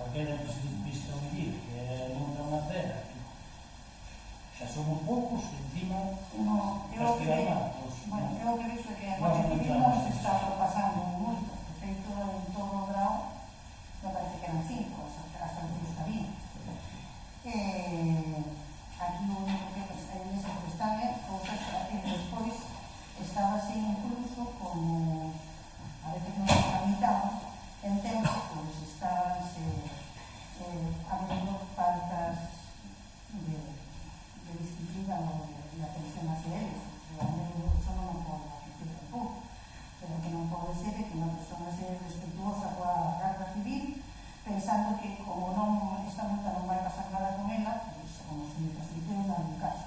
calquera que se vista un día, que monta unha cera, xa somos poucos, encima, castigar máis. Bueno, eu que vexo que a Guardia Civil non se está propasando multas. De feito, en todo o grau, me parece que eran 5, hasta que está bien. Aquí o único que están cousas que despois estaba así incluso como a veces non se tramitaban en tempo, pois estábanse habendo faltas de disciplina de atención hacia eles. Realmente eso non pode hacer tampouco, pero que non pode ser que unha persona se respetuosa coa Garda Civil pensando que como non esta multa non vai pasar nada con ela, pois como se me facilite un caso.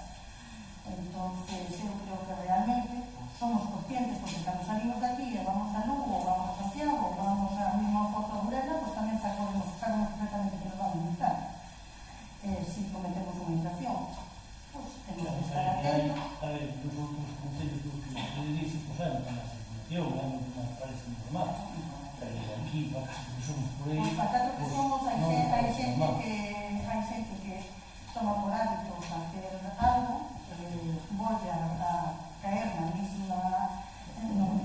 Entonces eu creo que realmente somos conscientes, porque cando salimos de aquí e vamos a Lugo, ou vamos a Santiago, ou vamos a misma Foto a Burela, pois tamén sabemos perfectamente que nos van a multar si cometemos unha infracción. Pois temos que estar atentos. A ver, nos outros concellos dos que se dicen, pois hai unha situación, non parece normal, pero aquí, somos por aí... Pois para tanto que somos, hai xente que toma por hábito facer algo, volve a caer na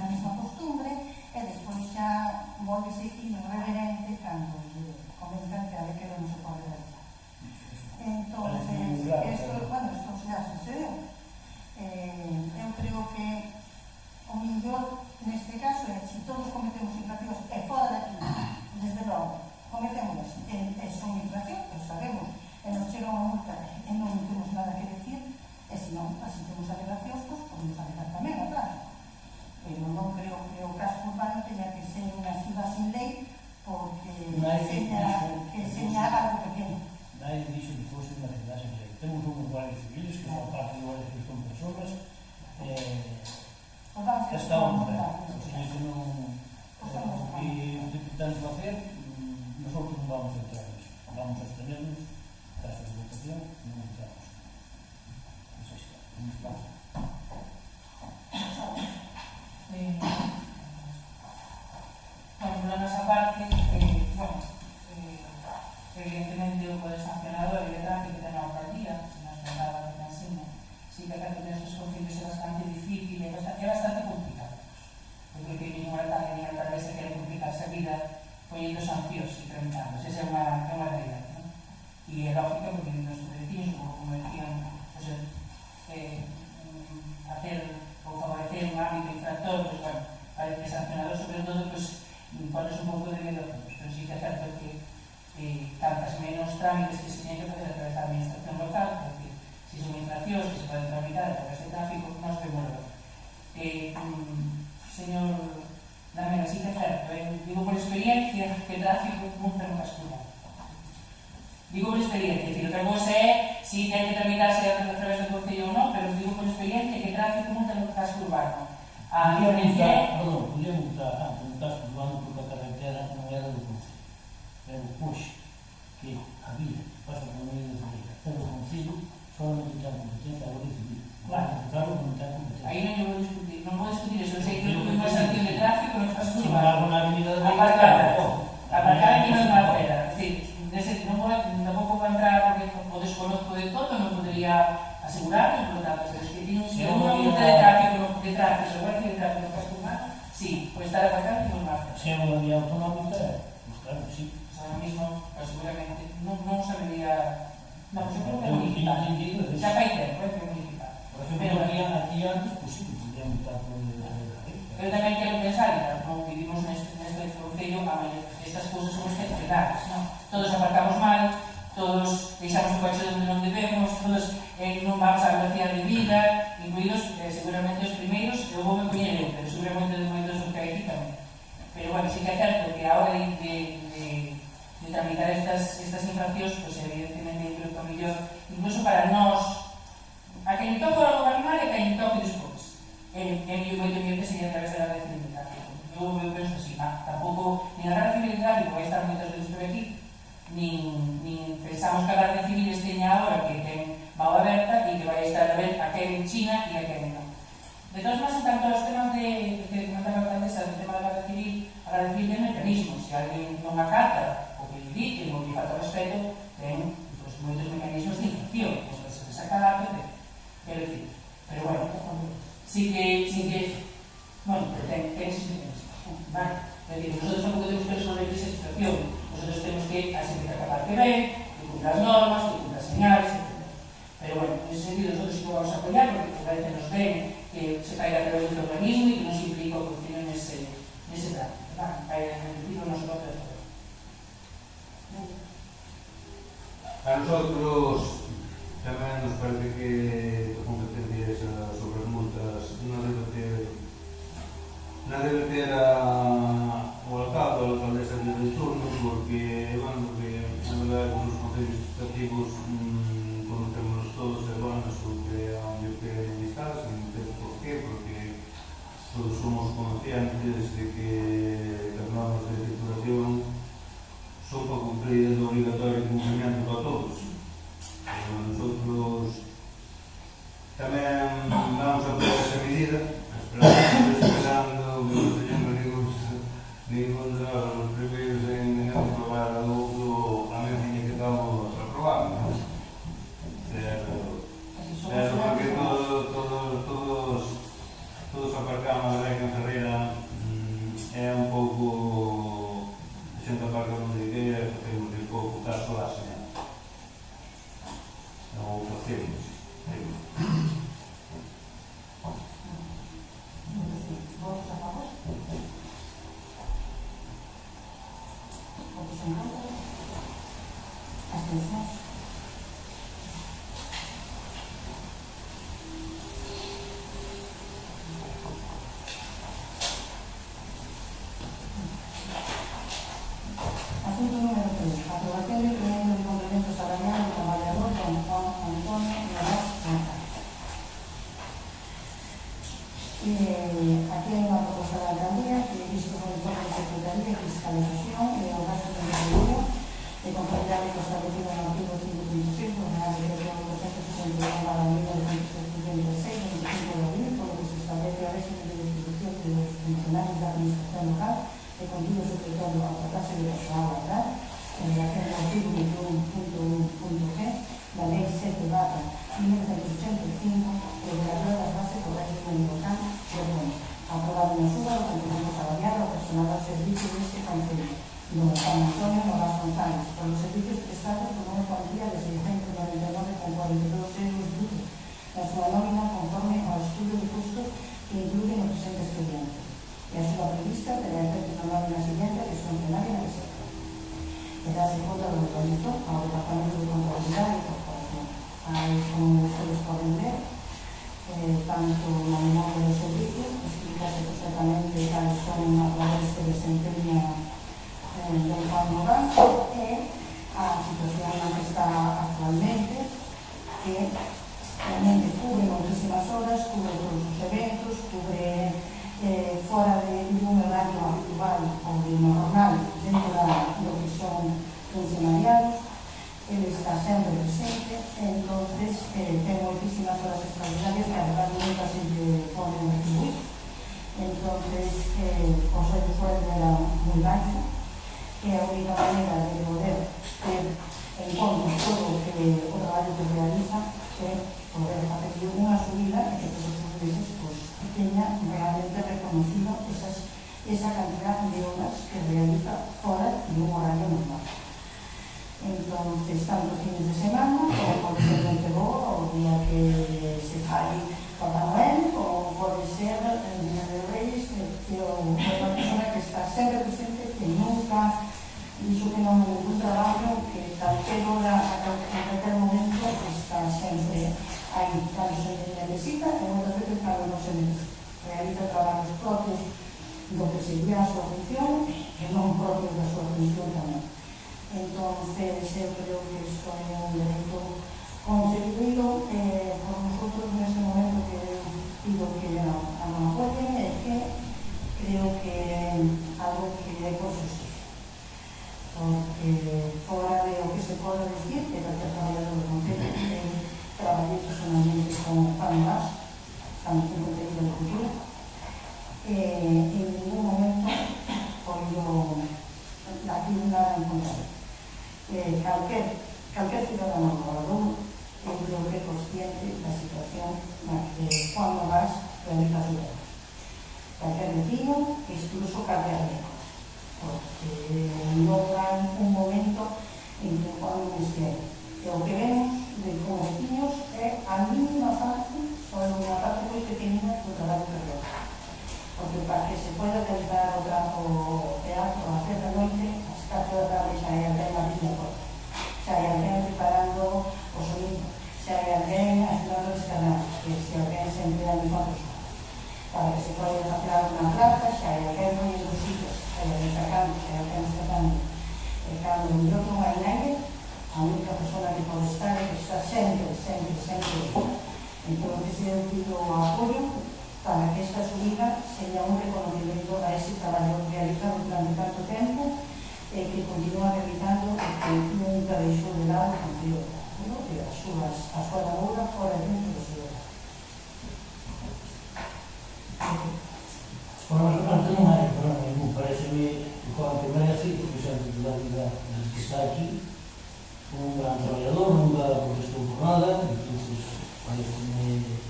mesma costumbre e despois xa volve ser irreverente cando comentan que a ver que non se pode realizar. Entonces, esto xa sucedeu. Eu creo que o mellor neste caso é se todos cometemos infraccións e fora daqui, desde logo, cometemos son infracción, pois sabemos, e nos chega unha multa e non temos nada que decir, e se non, así temos alegacións, pois podemos alegar tamén, claro. Pero non creo que o casco urbano teña que ser unha ciudad sin lei porque enseña algo pequeno. Nadie dixo que fose unha ciudad sin lei. Temos unhos guardias civiles que son parte de guardias que son persoas que estaban ben. O sea, que non... que o que tentamos facer, nosotros non vamos a entrar nisso. Vamos a abstenernos, caso de votación, non entramos. Eso está, non estamos. Bueno, por a nosa parte, evidentemente o poder sancionador e de tráfico ten a alcaldía, se nos mandaba que ensina, sí que acá tener estes concellos é bastante difícil, é bastante complicado. Porque que ninguna alcaldesa quere complicarse a vida poñendo sancións e tramitando, esa é unha realidade, non? E é lógica porque nos vecinos, como decían, hacer ou favorecer un ámbito infractor, pues bueno, parece que sancionador, sobre todo, pues pones un pouco de medo a todos, pero sí que é certo que tantas menos trámites que se tienen que facer a través da administración local, porque si son infraccións que se poden tramitar a través de tráfico, nos vemos. Señor Lamela, sí que é certo, digo por experiencia que tráfico multa no casco urbano. Digo por experiencia, que outra cosa é si ten que tramitarse a través do Concello ou non, pero digo por experiencia que tráfico multa no casco urbano. A diferencia é... Podía multar no casco urbano porque a carretera non era do Concello. Era o coxe que había, pasa por medio de Riga. Pero o Concello solamente ten competencia a Guardia Civil. Claro, non ten competencia. Aí non vou discutir, non vou discutir eso. Eu sei que unha sanción de tráfico no casco Se urbano. na avenida de Aparcar aquí non é unha acera. É dicir, tampouco vou entrar porque o desconozco de todo, non podería asegurarlo, por lo tanto, se tiene unha multa de tráfico, seguridade de tráfico no casco urbano, sí, pode estar aparcando en unha acera. Se é unha vía autonómica, pues claro, sí. Ahora mismo, seguramente, non sabería... Non, eu creo que é municipal. Xa fai tempo, que é municipal. Por exemplo, aquí antes, pues sí, podría multar por eu tamén quero pensar, como vivimos neste concello, estas cousas son excepcionales, non? Todos aparcamos mal, todos deixamos o coche onde non debemos, todos non vamos a velocidade de vida, incluídos seguramente os primeiros, eu vou me poñer eu, pero seguramente de momentos os que hai aquí tamén. Pero bueno, sí que é certo que a hora de tramitar estas infraccións, pues evidentemente creo que o mellor, incluso para nós, a quen toca o gobernar e a quen toque despois. É moito mellor que sería a través da Garda Civil de Tráfico. Eu penso así, tampouco, nin a Garda Civil de Tráfico vai estar moitas veces por aquí, nin pensamos que a Garda Civil esteña agora que ten mao aberta e que vai estar a ver a quen China e a quen non. De todas maneras, en tanto aos temas que comentaba a alcaldesa, do tema da Garda Civil, a Agora, decir, ten mecanismos. Se alguén non acata o que lle dicen ou lle falta respeto, ten moitos mecanismos de infracción, que se sacar, quero dicir. Pero, bueno, sí que bueno, ten esos mecanismos, vale? É dicir, nosotros tampouco temos que resolver esa situación. Nosotros temos que asiempre acabar que ven, que cumpla as normas, que cumpla as señales, etc. Pero, bueno, en ese sentido, nosotros sí que vamos a apoyar, porque parece nos ven que se caiga a través do organismo e que nos implica o continúe nese trámite, vale? Para emitir o noso voto de favor. A nosotros tamén nos parece que a competencia esa sobre as multas non debe ter o alcalde ou a alcaldesa de turno, porque, bueno, porque na verdade con os concellos educativos conocemos todos e bueno, sobre onde queren estar, sin ter por qué, porque todos somos conscientes de que as normas de titulación son para cumplir el obligatorio cumplimiento para todos. Nosotros tamén vamos a apoiar esa medida, esperando que non teñamos ningún de nós os primeiros en aprobar a medida que estamos aprobando. Pero porque todos aparcamos a en Ferreira é un pouco xente aparca onde idea, facemos un pouco caso a señal. Non o facemos. Votos a favor? Votos en contra? Abstencións? Asunto número 3. Aprobación de incremento de complemento salarial del traballador don Juan Antonio Laraz Mata. Aquí hai unha proposta da alcaldía que visto o informe de Secretaría de Fiscalización e o gasto de contribución de conformidade co establecido no artigo 5.6 do Real Decreto 261/1976 de 25 de abril, por lo que se establece a régimen de distribución de los funcionarios da administración local de contigo secretario ao tratarse de personal laboral en relación ao artigo 21.1.g da Lei 7/1985 reguladora das bases do régimen local de bonos, aprobado na suba do complemento salarial ao personal ao servicio deste concello, don Juan Antonio Laraz González, por los servicios prestados por unha cuantía de 699,42 euros brutos da súa nómina conforme ao estudo de custos que incluye no presente expediente, e a súa prevista terá efecto na nómina siguiente que son plenaria na reserva. Darse conta do reglamento ao Departamento de Contabilidade e Corporación. Aí, como ustedes poden ver, tanto na memoria do servicio, explícase perfectamente cales son as labores que desempeña don Juan Morán e a situación na que está actualmente, que realmente cubre moitísimas horas, cubre todos os eventos, cubre fora de un horario habitual ou de normal dentro do que son funcionariados. Él está sempre presente, entonces ten moitísimas horas extraordinarias que a verdade nunca se lle poden retribuir. Entonces, o seu sueldo era moi baixo, e a única maneira de poder ter en conta todo o traballo que realiza é poder facer unha subida e que todos os meses teña realmente reconocido esa cantidad de horas que realiza fora de un horario normal. Entonces, tanto fines de semana, como pode ser o día que se fai para Noel, ou pode ser el día de Reyes, que é unha persona que está sempre presente, que nunca dixo que non é un traballo, que calquer hora, a calquer momento, está sempre aí, cando se necesita, e moitas veces cando non se necesita. Realiza traballos propios do que sería a súa función, e non propios da súa función tamén. Entonces, eu creo que isto é un dereito concebido por nosotros neste momento que pido que non apoyen e que creo que é algo que é por justicia. Porque fora de o que se pode decir que calquer traballador do Concello traballei personalmente con Pandas, tanto en Concello de Cultura, en ningún momento foi encontrar. Calquer ciudadano morador eu creo que é consciente da situación na que Juan Novas realiza su obra. Calquer vecino, incluso calquer amigo, porque non hai un momento en que Juan non estiere. E o que vemos de como vecinos é a mínima parte, só unha parte moi pequena do traballo que realiza. Porque para que se pueda realizar o teatro a 10 da noite, as 4 da tarde xa hai alguén abrindo a porta, xa hai alguén preparando o sonido, xa hai alguén axudando os canais, que se alguén se emplea a mesma persona. Para que se poda facer alguna plaza, xa hai alguén poniendo os sitios, xa hai alguén sacando, xa hai alguén sacando. E cando o mellor non hai nadie, a única persona que pode estar é que está sempre. Entón, que se pido o apoio para que esta subida seja un reconocimiento a ese traballo realizado durante tanto tempo e que continúa realizando e que nunca deixou de lado o contido e a súa labora fora dentro do seu hogar. Por nosa parte non hai problema ningún, pareceme que Juan que merece, porque sempre da vida desde que está aquí, un gran traballador, nunca protestou por nada, entonces pareceme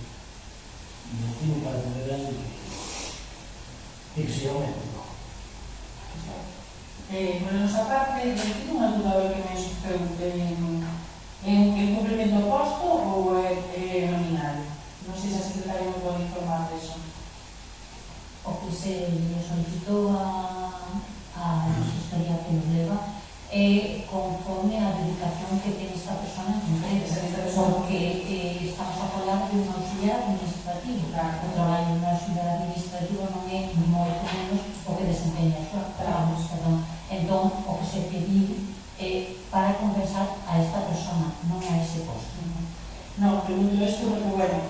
motivo para que me vean que seja un éxito. Por nosa parte, tenho unha dúda que me surgiu en cumprimento posto ou é nominal? Non sei se a secretaria me pode informar disso. O que se lle solicitou a gestoría que nos leva é conforme a dedicación que ten esta persona en empresa, porque estamos a falar de un auxiliar administrativo. O traballo no auxiliar administrativo non é ni moito menos o que desempeña a súa traballos, perdón. Entón, o que se pediu é para compensar a esta persona, non a ese posto. Non, pregunto isto porque, bueno,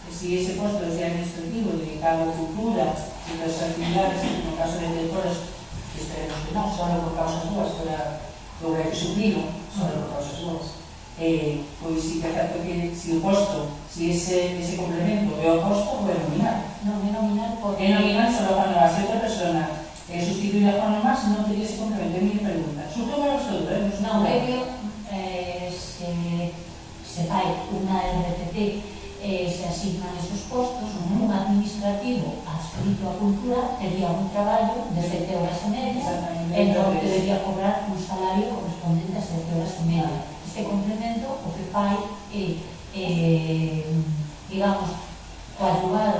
si ese posto é administrativo dedicado a cultura e das actividades, no caso de directores, que esperemos que non, só por causas boas, pero hai que suplilo, só por causas boas. Pois si que é certo que si o posto, si ese complemento é o posto, é nominal. Non é nominal porque... É nominal só Juan Novas, se outra persona sustituir a Juan Novas, non teria ese complemento. É mi pregunta. Surgiu para vosotros, Non, é que se fai unha RPT, se asignan esos postos, un administrativo adscrito a cultura tería un traballo de 7 horas e media, entón debería cobrar un salario correspondente a 7 horas e media. Este complemento o que fai é, digamos, coadyuvar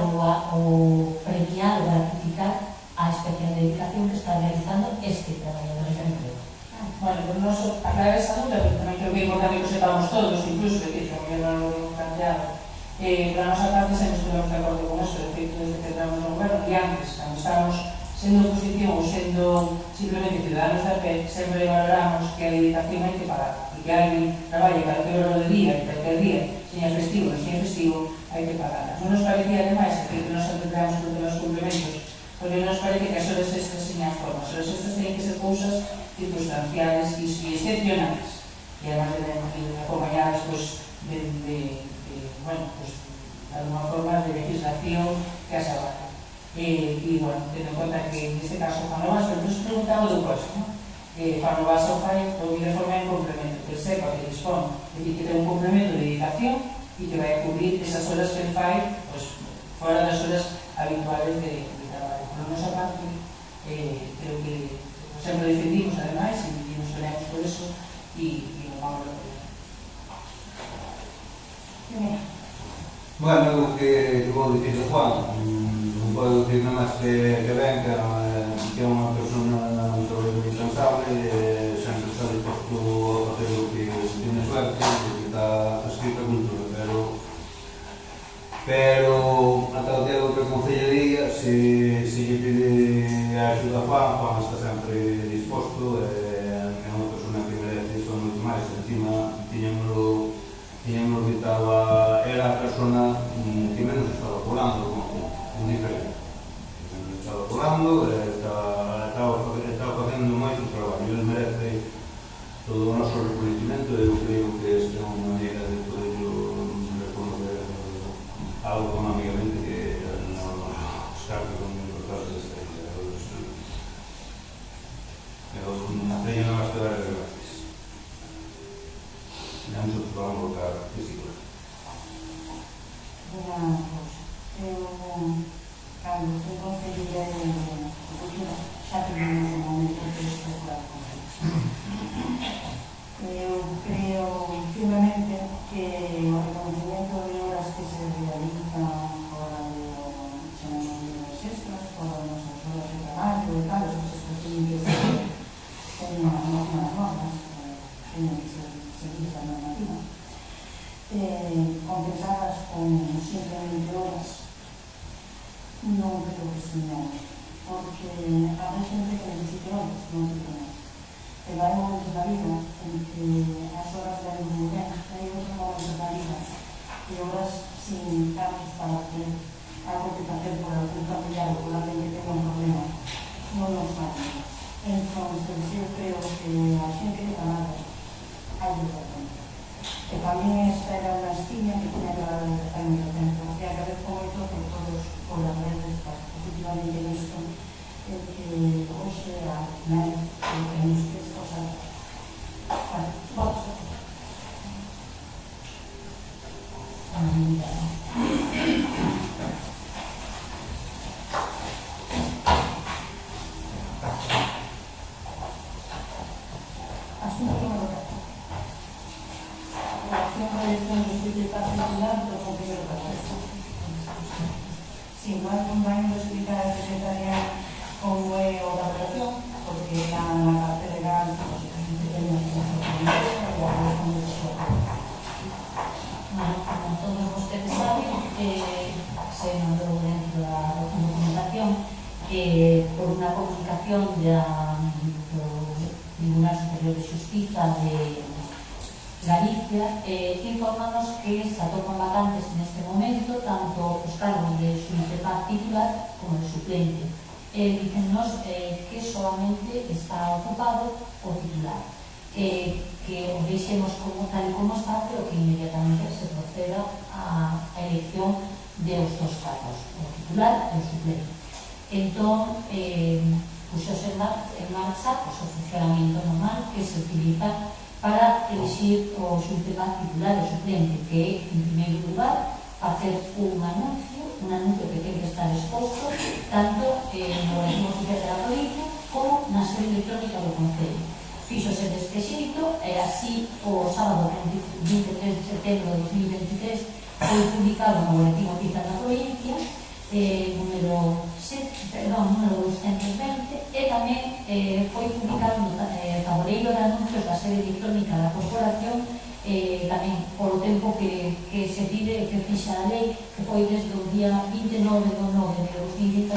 ou premiar ou gratificar a especial dedicación que está realizando este traballador de emprego. Bueno, pues nos aclarar esa duda, porque tamén creo que é importante que sepamos todos, incluso, que o gobierno non lo hemos planteado. Para nosa parte sempre estuvemos de acordo con eso, de feito desde que entramos no goberno e antes, cando estábamos sendo oposición ou sendo simplemente ciudadanos de a pé, sempre valoramos que a dedicación hai que pagar, porque alguén traballe calquer hora do día e calquer día, seña festivo, seña festivo, hai que pagar. Non nos parecía ademais, que nos entendamos con os complementos, porque nos parece que as horas extras señan formas, as horas extras teñen que ser cousas circunstanciales e excepcionales, e además de acompañadas bueno, pues, de alguna forma de legislación que as abarca. Y bueno, teniendo en cuenta que en este caso Juan Novas, pero nos preguntamos do puesto, ¿no? Juan Novas o fai de forma en complemento, que sepa que dispone, es decir, que ten un complemento de dedicación y que vai a cubrir esas horas que fai, pues, fora das horas habituales de traballo. Por nosa parte, creo que sempre defendimos, además, y nos peleamos por eso, y nos vamos a lo que Bueno, o que vou dicir de Juan, non podo dicir nada máis que ben, que é unha persona incansable, sempre está disposto a facer o que tiene suerte, que está escrito a cultura, pero ata o día do que a Concellería, se lle pide a axuda a Juan está sempre disposto, é unha persona que merece iso moito máis, encima tiñámoslo que era a persona que menos estaba curando con diferente. Estaba curando, estaba facendo moito traballo. Ele merece todo o noso reconhecimento e eu creo que esta é unha maneira de poder reconocer algo económicamente que non escape con importante desta idea. E o teño nada máis que dar as gracias. E a nosotros vamos a votar que sí. Unha cousa. Cando fui concelleira de Cultura, xa tivemos un momento de especular con eso. Eu creo firmemente que o reconocimiento de obras que se realizan fora de chamamos extras, fora das nosas horas de traballo e tal, as cousas que teñen que ser teñen as normas, teñen que ser seguidas a normativa, compensadas con simplemente horas, non creo que señor, porque habrá xente que necesite horas, non creo que non. Pero hai momentos da vida en que as horas ven moi ben, hai outros momentos da vida que horas sin cambios para ter algo que facer por algún familiar ou por alguén que tenga un problema non nos vale. Entón, eu creo que a xente que trabalha hai de facer. E tamén esta era unha espiña que tiña que dar desde hai moito tempo, que agradezco moito que todos polas redes positivamente visto que hoxe a final temos que esposar. Vale, vamos a ver. Asunto número 4. Relación de elección de sitio particular do Concello de Cartesa. Si, vai nos explicar a secretaria como é o da relación, porque na parte legal, lógicamente, temos que facer e a relación de sitio. Como todos vostedes saben, se mandou dentro da documentación que por unha comunicación do Tribunal Superior de Xustiza de Galicia informanos que se atopan vacantes neste momento tanto os cargos de xuíz particular como de suplente. Dícennos que solamente está ocupado o titular, que o deixemos como tal e como está, pero que inmediatamente se proceda a elección de os dos cargos, o titular e o suplente. Entón, puxose en marcha o funcionamento normal que se utiliza para elegir o xuíz titular e o suplente, que é, en primeiro lugar, facer un anuncio que ten que estar exposto tanto no Boletín Oficial da Provincia como na sede electrónica do Concello. Fíxose deste xeito e así o sábado 23 de setembro de 2023 foi publicado no Boletín Oficial da Provincia número 220 e tamén foi publicado no tabuleiro de anuncios da sede electrónica da Corporación tamén polo tempo que se pide que fixa a lei, que foi desde o día 29 de 9 de 2023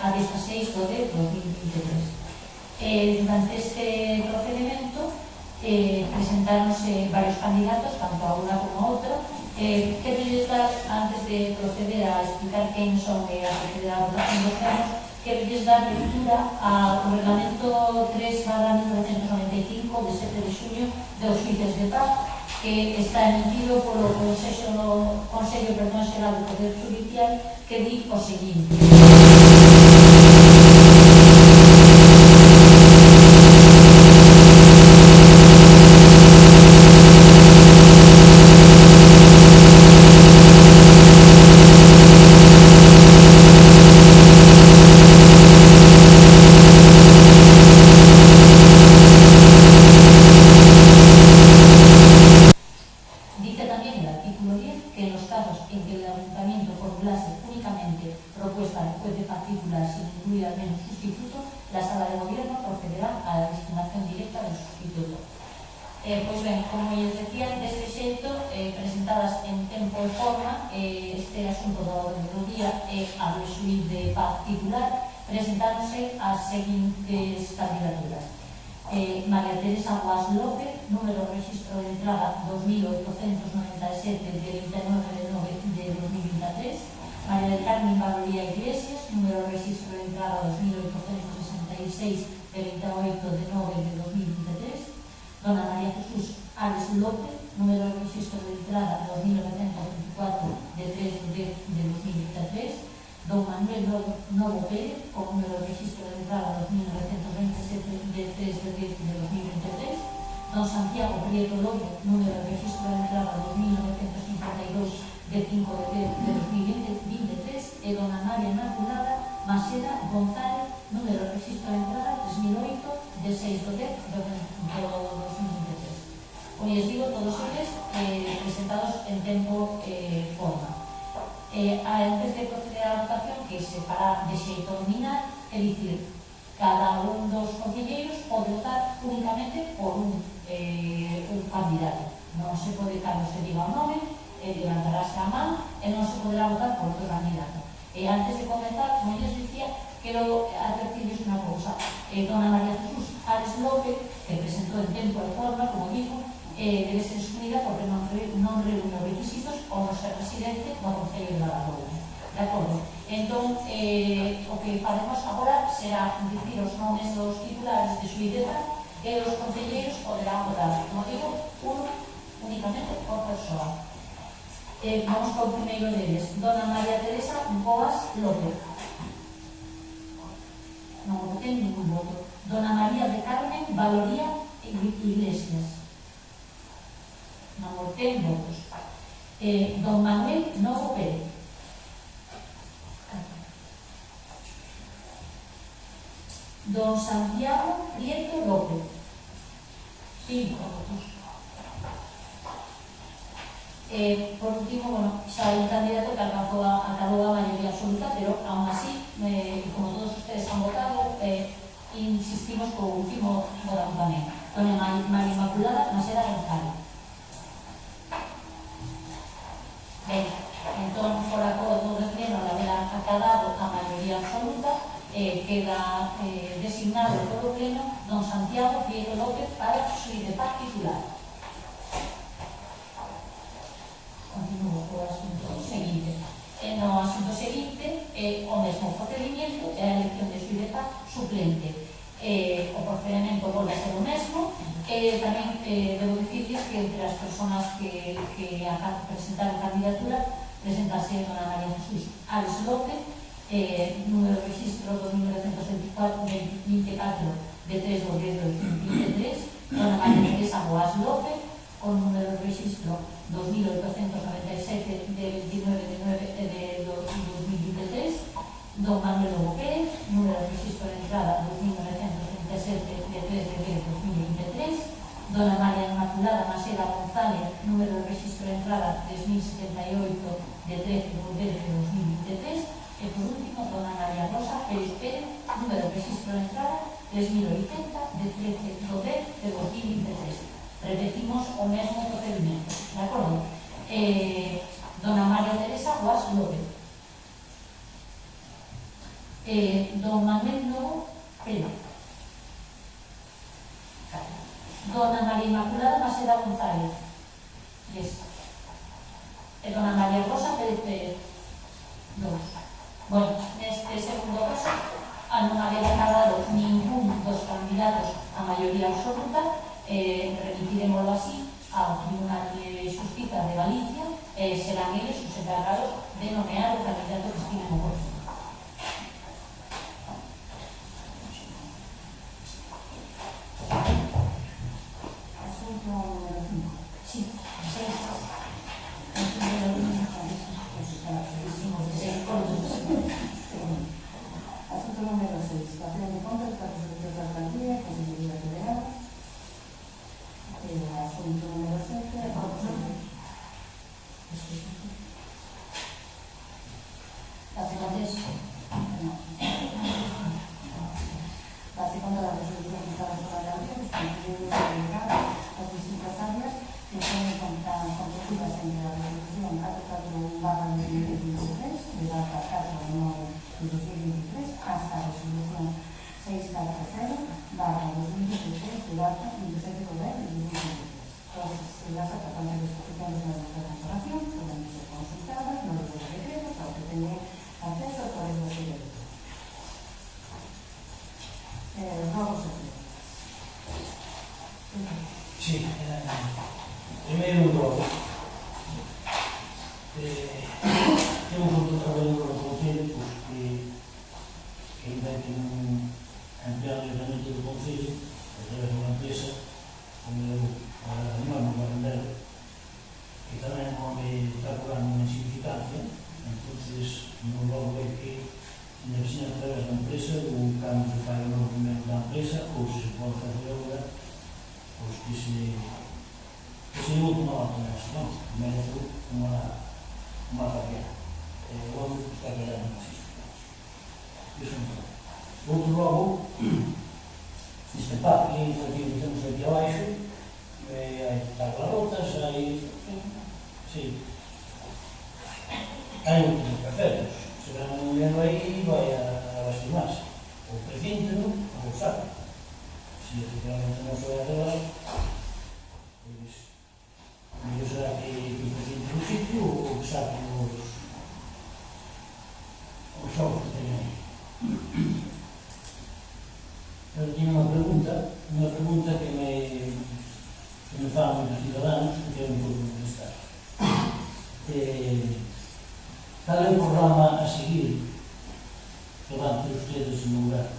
a 16 de 2023. Durante este procedimento presentáronse varios candidatos, tanto a unha como a outra. Quero dar, antes de proceder a explicar quen son e a proceder a votación dos termos, quero dar lectura ao Reglamento 3/1995 de 7 de xuño dos xuíces de paz, que está emitido polo Consello Xeral do Poder Judicial, que di o seguinte: pois ben, como lles decía, deste xeito, presentadas en tempo e forma, este asunto do orden do día é a do xuíz de paz titular, presentáronse as seguintes candidaturas: María Teresa Guas López, número de registro de entrada 2897 de 29 de 9 de 2023; María del Carmen Barolía Iglesias, número de registro de entrada 2866 de 28 de 9 de 2023; Dona María Jesús Ares López, número de registro de entrada 2924 de 3 de 2023; Don Manuel Novo Pérez, con número de registro de entrada 2927 de 3 de 10 de 2023, don Santiago Prieto López, número de registro de entrada 2952 de 5 de 10 de 2023, e dona María Inmaculada Masera González, número de registro de entrada 3008 de 6 de 10 de 2023. Como les digo, todos eles presentados en tempo forma. Antes de proceder á votación, que se fará de xeito nominal, é dicir, cada un dos concelleiros pode votar únicamente por un candidato. Non se pode, cando se diga o nome, levantarase a man e non se poderá votar por outro candidato. E antes de comenzar, como les dicía, quero advertirles unha cousa. Dona María Jesús Ares López, que presentou en tempo e forma, como digo, debe ser excluída porque non reúne os requisitos ou non ser presidente do Concello de Badajoz. De acordo? Entón, o que faremos agora será dicir os nomes dos titulares de Suideta e os concelleiros poderán votar, como digo, uno únicamente por persoa. Vamos con o primeiro deles, dona María Teresa Boas López. Non ten ningún voto. Dona María de Carmen Valoría Iglesias. Non ten votos. Don Manuel Novo Pérez. Don Santiago Prieto López. 5 votos. Por último, bueno, xa hai un candidato que acabou a maioría absoluta, pero aún así, como todos ustedes han votado, insistimos co último voto tamén. Dona María Inmaculada Masera González. Ben, entón, por acordo do pleno, al haber acabado a maioría absoluta, queda designado por o pleno don Santiago Prieto López para Suideta titular. Continuo co asunto seguinte. No asunto seguinte, o mesmo procedimento é a elección de Suideta suplente. O procedimento volve a ser o mesmo. Tamén debo dicirles que entre as persoas que presentaron candidatura presentase dona María Jesús Ares López, número de registro 2924 de 3 de 2023, dona María Teresa Boas López, con número de registro 2897 de 29 de 2023, don Manuel Lobo Pérez, número de registro de entrada 2937 de 3 de 2023, dona María Inmaculada Masera González, número de registro de entrada 3078 de 13 de 2023, e por último, dona María Rosa Pérez Pérez, número de registro de entrada 3080 de 13 de 2023. Repetimos o mesmo procedimento, de acordo? Dona María Teresa Boas López, don Manuel Novo Pérez, dona María Inmaculada Masera González, e dona María Rosa Pérez Pérez, 2. Bueno, neste segundo caso, a non haber acabado ningún dos candidatos a maioría absoluta, remitiremoslo así ao Tribunal de Justiza de Galicia, serán eles os encargados de nomear o candidato que estive no posto. Asunto número 5. Sí, Asunto número 6. Facción de contas para os servicios da alcaldía, Consellería Federal. Asunto número 7. La segunda, la resolución citada por la alcaldía, los conselleros delegados, las distintas áreas que son competidas entre la resolución 441/2023, de data 4/9/2023, hasta la resolución 640/2023, de data 27/10/2023. Todas las atacantes de disposiciones de nuestra corporación pueden ser consultadas en los decretos para que tengan acceso a todas las secretarias. Vamos a ver. Sí, primeiro todo. Temos outro traballo no Concello que inventen un empleado de do Concello tamén así, non? Merece unha faquera. O outro está quedando así. Iso non. Outro logo, neste parque infantil que temos aquí abaixo, hai tablarotas, hai... Sí. Hai outros cafés. Se van un dinero aí, vai a lastimarse. Ou precínteno, ou saco. Se efectivamente non se vai a arreglar, pois, mellor será que precinte un sitio ou que saquen os xogos que teñen aí. Eu tiña unha pregunta que me fan moitos ciudadanos, que eu non podo contestar. Cal é o programa a seguir que van ter ustedes no lugar?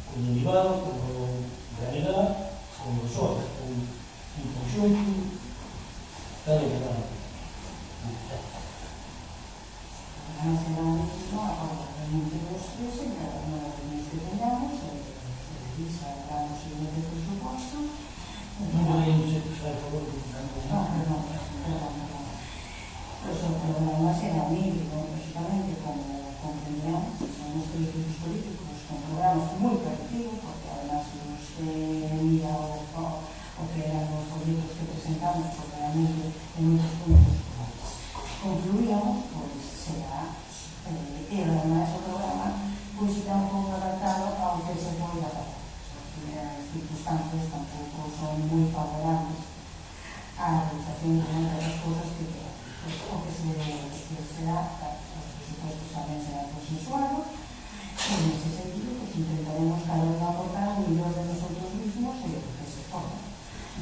O derivado, o realidad, o PSOE, o en conxunto, cal é o programa? Además, será mismo a realmente los tres en cada uno de los meses que tengamos, se revisa, damos siguiente presupuesto. Non podemos ser que fai favor de No. Pues el programa será mínimo, lógicamente, como comprendíamos, son los políticos políticos con programas muy parecidos, porque además si usted mira o que eran los proyectos que presentamos, porque realmente en muchos puntos concluíamos, pues será, y además el programa pues está un poco adaptado a lo que se puede adaptar, porque las circunstancias tampoco son muy favorables a la realización de muchas de las cosas que pues, o que se adapta, los presupuestos también serán consensuados, y en ese sentido pues intentaremos cada uno aportar un millón de nosotros mismos y lo que se pueda.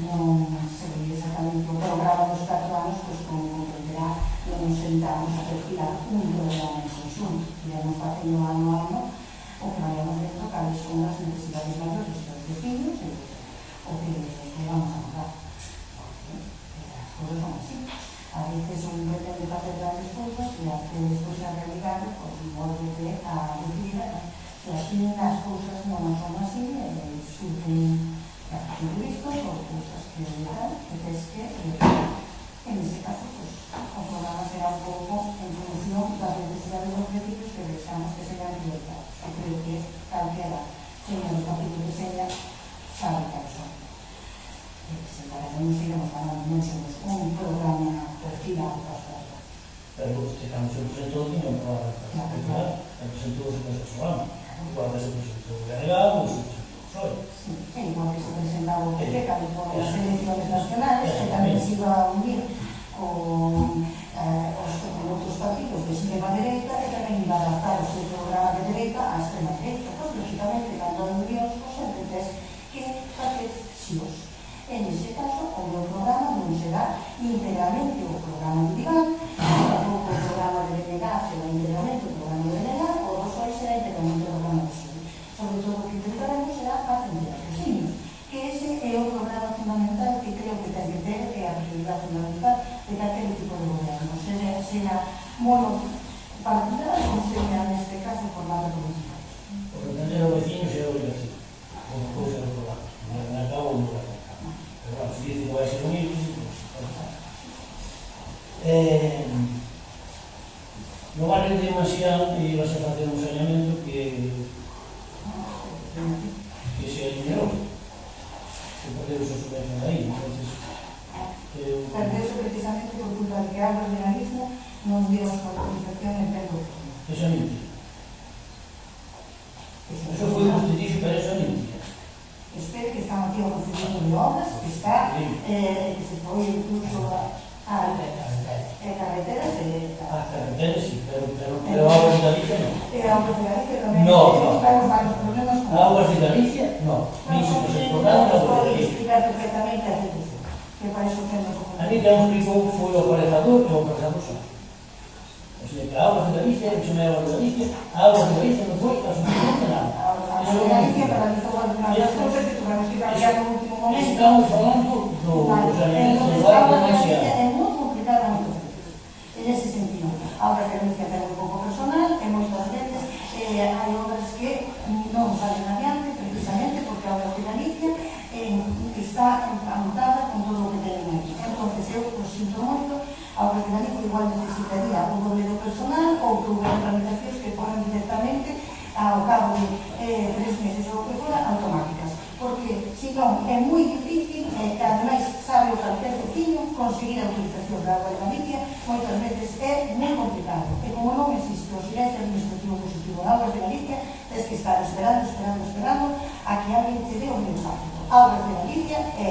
No sería exactamente un programa de los 4 años, pues como comprenderá, no nos sentamos a perfilar un programa en conjunto, iremos haciendo año a año, o que vayamos viendo cuáles son las necesidades mayores de los vecinos o que vamos a montar. Las cosas son así. A veces uno pretende hacer grandes cosas y hace después la realidad, pues vuelve a decir que aquí las cosas no son así, surgen imprevistos o cosas que es que en ese caso pues el programa será un poco en función de las necesidades de los vecinos que deseamos que sean priorizados. Yo creo que cualquiera señor el capítulo que sea sabe cuáles son. Presentaremos y iremos ganando un programa perfilado para las cosas. Pero este cambio se presentó tiene un programa particular, se presentó los programa, igual que se presentó el delegado, se presentó el PSOE. Sí, igual que se presentaba PPK por las elecciones nacionales, que también se iba a unir con otros partidos de extrema derecha, que también iba a adaptar su programa de derecha a extrema derecha. Pues, lógicamente, dando unións, pues, entonces, que hacer sí o sí. En ese caso, o el programa non será íntegramente o programa individual, tampouco o programa de BNG será íntegramente o programa de BNG, o o PSOE será íntegramente o programa de PSOE. Sobre todo, o que intentaremos será atender a vecinos, que ese é o programa fundamental que creo que ten que ter, que é a prioridade fundamental de calquer tipo de goberno, sea monopartidario ou sea, neste caso, formato político. Porque atender aos vecinos é obligación, como cousa do programa, non acaba ou non acaba. Pero bueno, se dice que vai ser unido, no barrio de Masián ibas a facer un saneamento que se eliminou, que perdeu a subvención aí, entonces Perdeuse precisamente por culpa de que Árbol de Galicia non dio a súa autorización en tempo. eso é mentira. Eso foi o que te dixo, pero eso é mentira. Espero que están aquí o procedimento de obras, que está, que se foi incluso a carreteras A carretera sí, pero aguas de Galicia non. a obras de Galicia tamén. No. Tenemos varios problemas con Aguas de Galicia, non. Ni se presentaron aguas de Pode Galicia. explicar perfectamente a situación, que para eso temos como... A mí que nos explicou foi o aparejador e o aparejador só. O sea, que a aguas de Galicia, que chamei aguas de Galicia, a aguas de Galicia non foi absolutamente nada. A obras de Galicia paralizou algunas das cousas que tuvemos que cambiar no último momento. Estamos falando do saneamento do barrio de Masián. É moi complicada moitas veces. En ese sentido, a obras de Galicia ten un pouco personal e moitas veces hai obras que non salen adiante precisamente porque a obras de Galicia está encantada con todo o que ten aquí. igual necesitaría un doble de personal ou que houve tramitacións que foran directamente ao cabo de 3 meses ou que foran automáticas. Porque, senón, é moi difícil, ademais, sabe o calquer veciño, conseguir a autorización da Agua de Galicia, moitas veces é moi complicado. E como non existe o silencio administrativo positivo en Aguas de Galicia, tens que estar esperando a que alguén te dé o mensaje. Aguas de Galicia é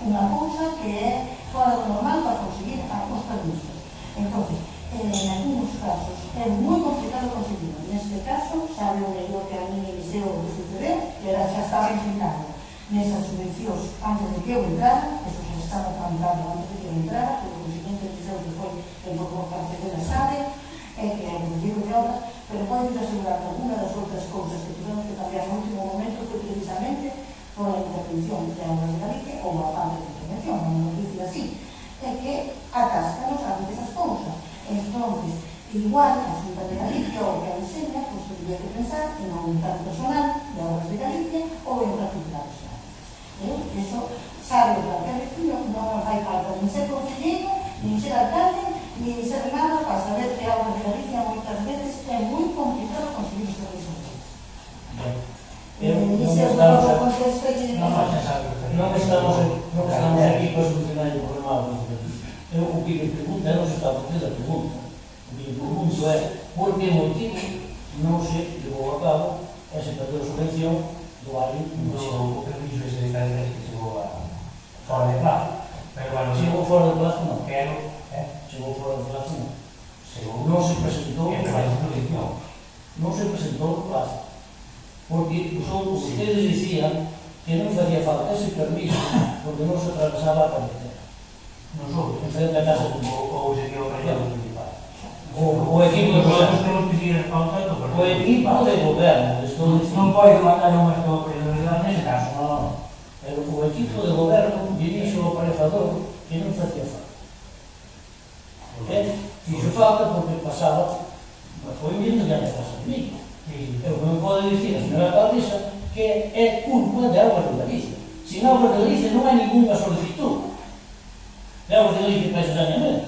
unha cousa que é fora do normal para conseguir os permisos. Entón, en algunos casos é moi complicado conseguirlo. Neste caso, sabe o mellor que a mí me Eliseo que sucedeu, que era xa estaba implicado nesas subvencións antes de que eu entrara, eso xa estaba tramitado antes de que eu entrara, pero o siguiente Eliseo que foi que por parte de la SADE, que é o digo de obra, pero podo asegurar que alguna das outras cousas que tivemos que cambiar no último momento foi precisamente por a intervención de Aguas de Galicia ou a falta de intervención, non nos dice así, é que atáscanos a veces as cousas. Entonces, igual a Xunta de Galicia ou que a Enseña, pois tendría que pensar en aumentar o personal de Aguas de Galicia ou en recuperar os servicios. Eso sabe que calquer vecino non fai falta nin ser concelleiro, nin ser alcalde, nin ser nada para saber que Aguas de Galicia moitas veces é moi complicado conseguir os servicios. Non estamos aquí para solucionar o problema. O que me pregunta non se está a facer a pregunta. O que me pregunto é por que motivo non se levou a cabo ese plan de subvención do año No permiso ese de calidad que chegou a fora de plazo. Pero bueno, chegou fora de plazo, non. quero, Chegou fora de plazo, non. chegou, Non se presentou e para a exposición. non se presentou o plazo. Porque ustedes dicían que non facía falta ese permiso porque non se atravesaba a carretera. Nosotros, En frente a casa do ou sería o relleno principal. o equipo de Nosotros goberno. temos que seguir el contrato, pero O equipo de goberno, estou non dicindo. pode mandar unha expropiedade nese caso. No, pero o equipo de goberno lle dixo ao aparejador que non facía falta. Fixo falta porque pasaba, foi vindo ya na casa de mí. Eu non pode dicir a señora alcaldesa que é culpa de Aguas de Galicia. Sin Aguas de Galicia non hai ninguna solicitud. De Aguas de Galicia para ese saneamento.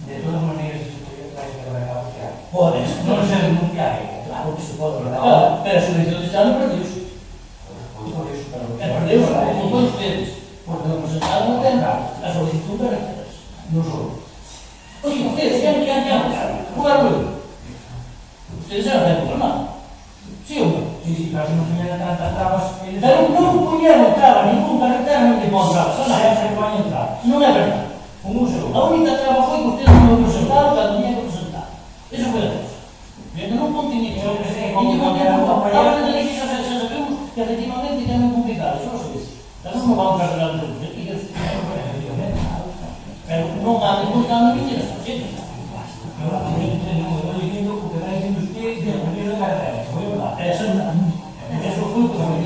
De todas maneiras, iso vai ser que vai acabar xa. Podes, Non se denunciar. claro que se pode regalar, pero a solicitud de Estado perdiuse. Por eso, pero Perdiuse, como todos ustedes. Porque non presentaron a tempo a solicitud de reiteras. nosotros. Oye, ustedes ya jugaron. Ustedes ya no tienen problema. ¿Sí o no? Si casi non tiñan tantas trabas, eles Pero non puñeron traba, ningún carretera non lle pon trabas. se van entrar. Non é verdade. Un uso. A única traba foi que ustedes non presentaron cando tiñan que presentar. Eso foi a cosa. Pero non continúe. Eu que sei, Como como que cambiar a ahora de Galicia xa sabemos que efectivamente é moi complicado, eso lo sabes. Pero non vamos a arreglar todo. Pero non há ningún cambio que quieras facer. Eso foi porque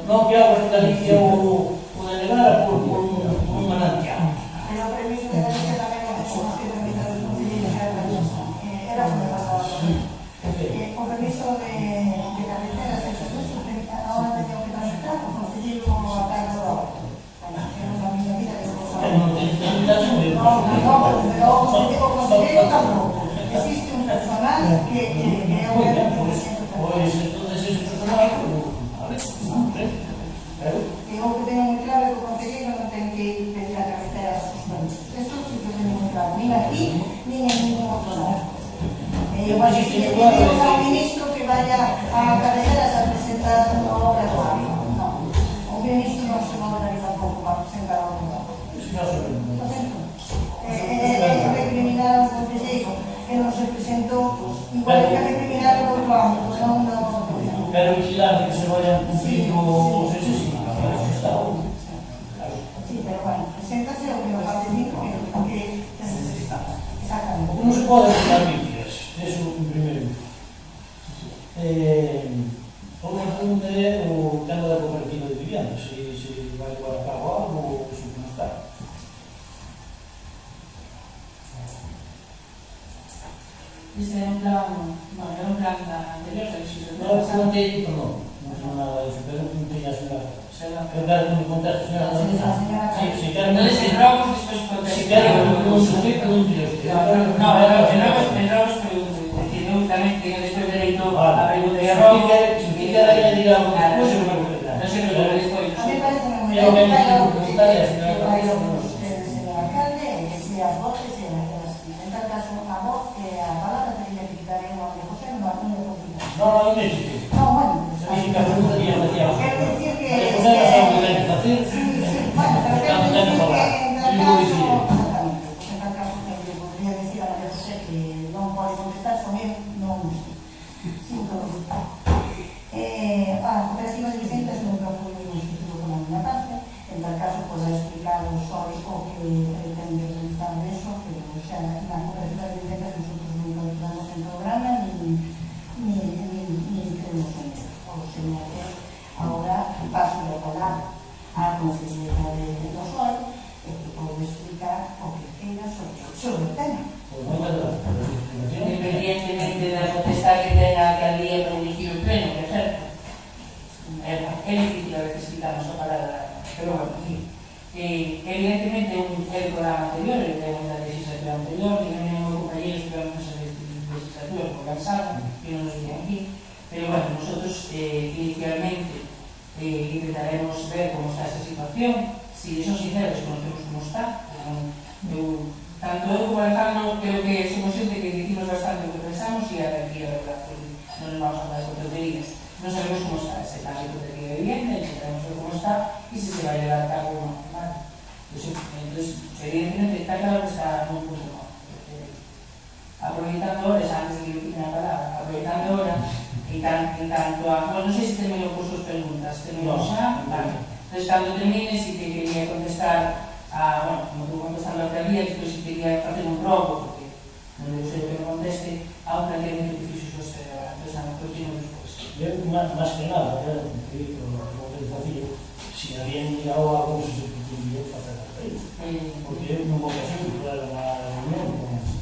non que Aguas de Galicia o delegara por un manantial. Pero o permiso de Galicia tamén o como que tramitar os concelleiros era fundamental. O permiso de carreteras e servicios ahora teño que tramitar o concelleiro a cargo da obra. Eu na miña vida que non Pero non ten que tramitar sobre pero o concelleiro tampouco. Existe un personal que é o que Pois, entonces, ese personal, a ver, pero E o que teño moi claro é que o concelleiro non ten que ir pedir a carretera a sus permisos. Eso sí que teño moi claro, nin aquí, nin en ningún outro lado. Igual que se le pide ao ministro que vaya a carreteras a presentar unha obra do área. Non. O ministro non se va a dar tampouco para presentar a obra. eso xa sabemos. Lo siento. Recriminar a un concelleiro que non se presentou, igual que recriminar o outro ámbito, non no Pero vigilar que se vayan cumplindo os exercicios, eso está bom. Sí, pero bueno, preséntase o que nos parte digo que exactamente. Non se pode contar mentiras, eso en primeiro. Outra pregunta é o tema da cooperativa de vivienda, se vai levar a cabo algo ou se non está. Ese era un plan, bueno, era un plan da anterior, que se Non preguntei, perdón, non sei nada disso, pero preguntei a señora. se era Eu quero que me conteste, señora. Sí, sí, quero. Entonces, en robos, después Si quero un sujeto dun Dios. No, en robos pregunto. Es decir, eu tamén teño despois dereito a preguntar de robos. Si usted quere añadir algo despois, eu me No se preocupe, despois. A mí parece moi Eu ben que que preguntar é, o señor alcalde, que se as voces e as en tal caso a voz e a palabra teria que quitar eu a José, non a complicar. No, non existe. No, bueno, Se me dice a pregunta que ya decía. quero dicir que... José non sabe o que ten que facer. Sí, bueno, pero quero dicir que en tal Eu vou dicir. exactamente, pues en tal caso que le podría decir a María José que non pode contestar, son eu, non sinto. A cooperativa de Vicentes nunca foi un instituto como a miña parte, en tal caso poda explicar o SOI o que pretende realizar de eso, pero xa na cooperativa de Vicentes nosotros nunca entramos en programa ni creemos en él. O sea que ahora paso a palabra a conselleira do SOI e que pode explicar o que queira sobre o tema. Pues moitas gracias por a explicación. Independientemente da potestad que tenga a alcaldía para dirigir o pleno, que é difícil a veces quitarnos a palabra, pero bueno, sí. Evidentemente el programa anterior, el de la legislatura anterior, y no tenemos compañeros que vamos a esa legislatura por cansado, que no nos vienen aquí, pero bueno, nosotros inicialmente intentaremos ver cómo está esa situación. Si son sinceros, conocemos cómo está. Tanto eu como Alejandro creo que somos gente que decimos bastante lo que pensamos y a la verdad, no nos vamos a hablar de tonterías. No sabemos cómo está ese plan de hipoteca de vivienda, sabemos cómo está y si se va a llevar a cabo o no. ¿Vale? Entonces, evidentemente, está claro que está en un punto malo. Aproveitando horas, antes de que yo quite la palabra, aproveitando horas, en tanto a... Bueno, no sé si termino con sus preguntas. ¿Terminamos ya? Vale. Entonces, cuando termine, sí que quería contestar a... Bueno, como tú contestando a la alcaldía, después sí quería hacer un robo, porque no debo ser que me conteste, a un planteamiento que fixe usted ahora. Entonces, a lo continuo después. Eu, máis que nada, como que facía, si habían llegado a algo que se pretendía facer a país. Porque eu nunha ocasión que era unha reunión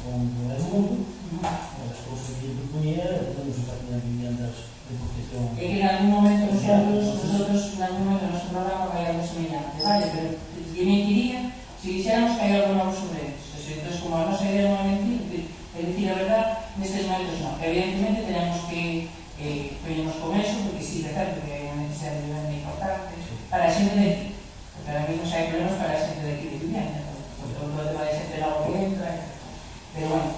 con Edmundo, as cousas que eu proponía, non se facían viviendas de protección. É que en algún momento nosotros en algún momento no noso programa vai algo semellante, vale? Pero yo me quería, si quixéramos que hai algo novo sobre eso. Entonces, como a nosa idea non é mentir, é dicir a verdad, nestes momentos non. Evidentemente, tenemos que poñernos con eso, porque sí, de certo que hai unha necesidade de vivienda importante para a xente de aquí, porque ahora mismo xa hai problemas para a xente de aquí de vivienda, porque todo o tema de xente lago que entra, pero bueno,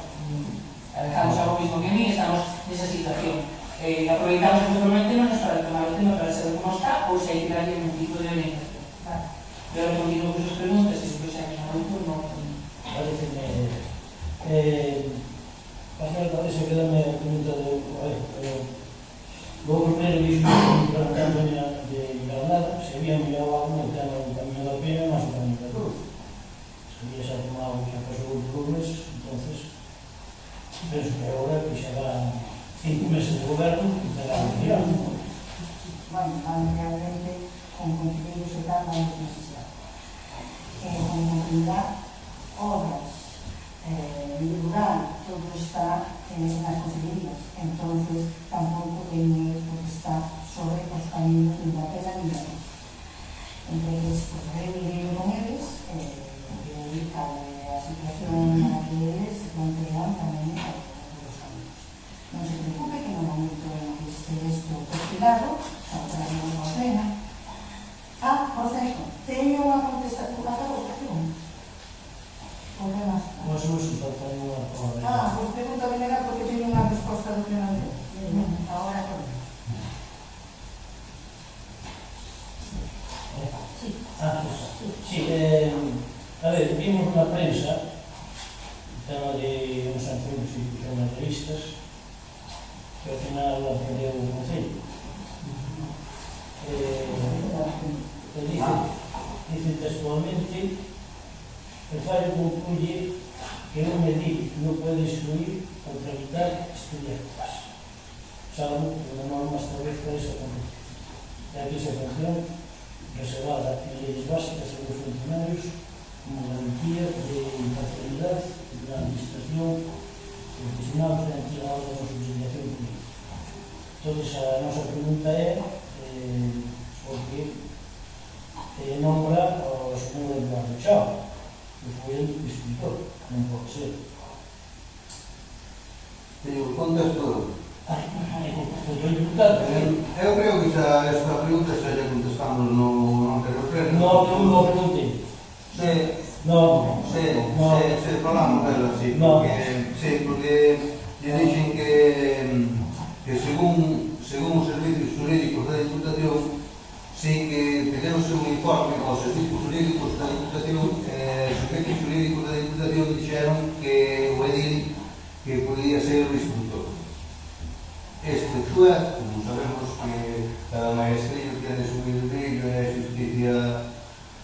Alejandro sabe o mismo que mí, estamos nesa situación. Aproveitamos que comprometemos para tomar o tema para saber como está ou se hai que darlle un tipo de orientación. Vale. Eu ahora continuo con sus preguntas e despois xa me un turno. Pareceme... Pasar a cabeza quedame a pregunta Vou primeiro dixo para a campaña de Granada, se había mirado algo no tema do Camiño da Pena, mas o Camiño da Cruz. Se había xa tomado, xa pasou por un mes, entonces penso que agora que xa van 5 meses de goberno e terá que mirar. Bueno, van realmente con conselleiros e tal, van necesidade. Con movilidade, obras, rural, todo está nas consellerías, entonces tampouco teño potestad sobre os caminos ni da Pena ni da Cruz. Entonces, pues eu mirei con eles, e a situación na que eles se plantean tamén os caminos. Non se preocupe que no momento en que este esto perfilado, para non a Pena. Por certo, teño unha contestación a cada ocasión. ¿Por qué más? Mas non se falta unha palabra. Pues pregunta venera porque teño unha resposta do pleno anterior. Ahora todo. Sí, a ver, vimos na prensa o tema de unha sanción que se puxou nas revistas que ao final aprendeu o Concello. Dice textualmente: el fallo concluye que un edil no puede excluir o tramitar estudiantes, salvo que la norma establezca esa condición, ya que esa función reservada en leyes básicas a los funcionarios como garantía de imparcialidad de la administración profesional frente a órganos de obligación pública. Entonces, a nosa pregunta é por que xa. Eu fui el escritor, non pode ser. Teño contexto. Foi diputado. Eu creo que xa esta pregunta xa lle contestamos no anterior pleno. Non preguntei. Non. Se falamos dela, sí, porque lle dixen que según os servicios jurídicos da Diputación, sí que pedemos un informe aos servicios jurídicos da Diputación, os servicios jurídicos da Diputación dixeron que o edil que podía ser o instructor. Este xuez, como sabemos que cada maestrillo tiene su brillo e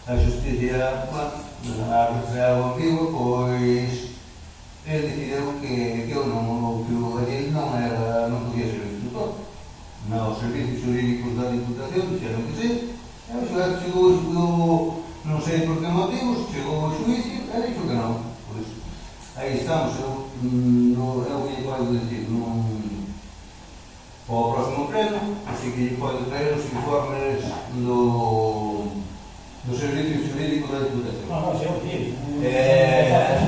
a justicia, a algo ambiguo, pois el decidiu que o edil non podía ser o instructor. Os servicios jurídicos da Diputación dixeron que sí, e o xuez chegou, non sei por que motivos, chegou ao xuicio e dixo que non. Pois aí estamos, eu que lle podo dicir, ao próximo pleno, así que lle pode traer os informes do servicio jurídico da Diputación. Non, xa o digo.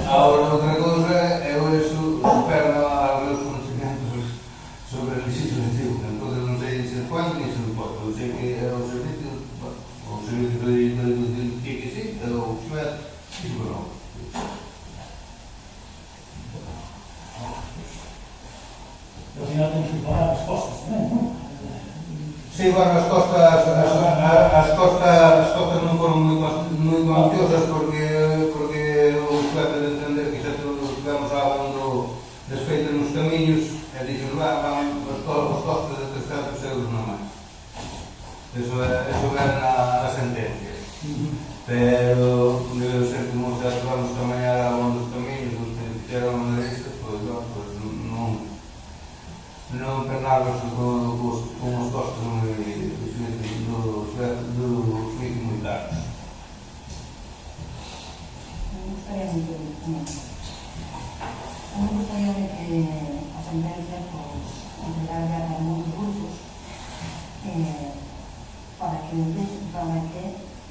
Agora, outra cousa, eu supero os meus conhecimentos sobre el legislativo, entón non sei se quanto ni se pode, eu sei que é o servicio jurídico da Diputación que sí, é o xuez, e que non. Ao final temos que pagar as costas tamén, non? Sí, bueno, as costas non foron moi cuantiosas porque o xuez de entender que xa tivemos algo desfeito nos camiños e dixo, van os costes de 300 euros non máis. Eso é na sentencia. Pero, debe ser como se atuvamos tamén a algo dos camiños, os que fixeron na lista, pois non pernarnos con os costos do xuicio moi caros. Me gustaría que a sentencia entregar a algunos grupos para que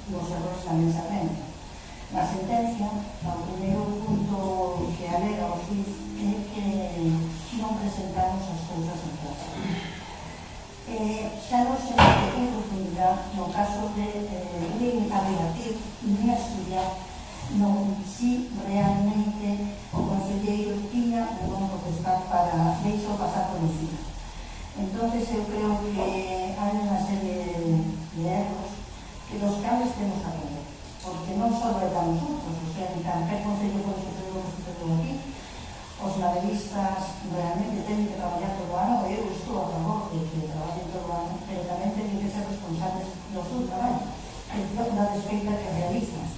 los errores tamén se aprendan. Na sentencia, o primeiro punto que alega o xuiz é que non presentamos as cousas en clase. Xa non se mete en profundidade no caso de nin a debatir nin a estudiar si realmente o conselleiro tiña o non potestad para deixo pasar por encima. Entonces eu creo que hai unha serie de erros que los cambios temos que aprender, porque non só é para nosotros, o sea, en calquer concello pode suceder o que sucedeu aquí. Os laberistas realmente teñen que traballar todo o ano, eu estou a favor de que traballen todo o ano, pero tamén teñen que ser responsables do seu traballo, da desfeita que realizan.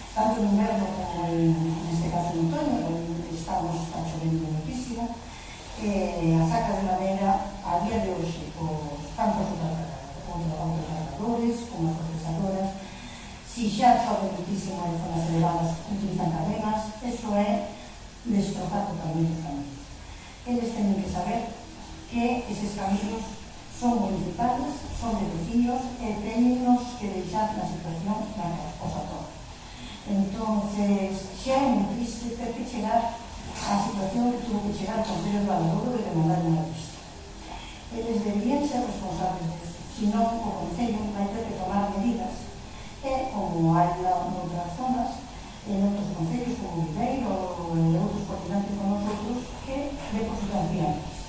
Tanto en inverno como neste caso en outono, estamos chovendo muchísimo, a saca de madeira a día de hoxe, tanto os trabajadores como as procesadoras, si xa chove muchísimo en zonas elevadas, utilizan cadenas, eso é destrozar totalmente os caminos. Eles teñen que saber que eses caminos son municipales, son de vecinos e teñenos que deixar na situación na que os atopa. Entonces, xa é moi triste ter que chegar á situación que tuvo que chegar con Pérez Valdouro de demandar unha lista. Eles deberían ser responsables disso, senón o Concello vai ter que tomar medidas e, como hai noutras zonas, en outros concellos como Viveiro ou en outros continentes con nosotros, que depositan fianzas.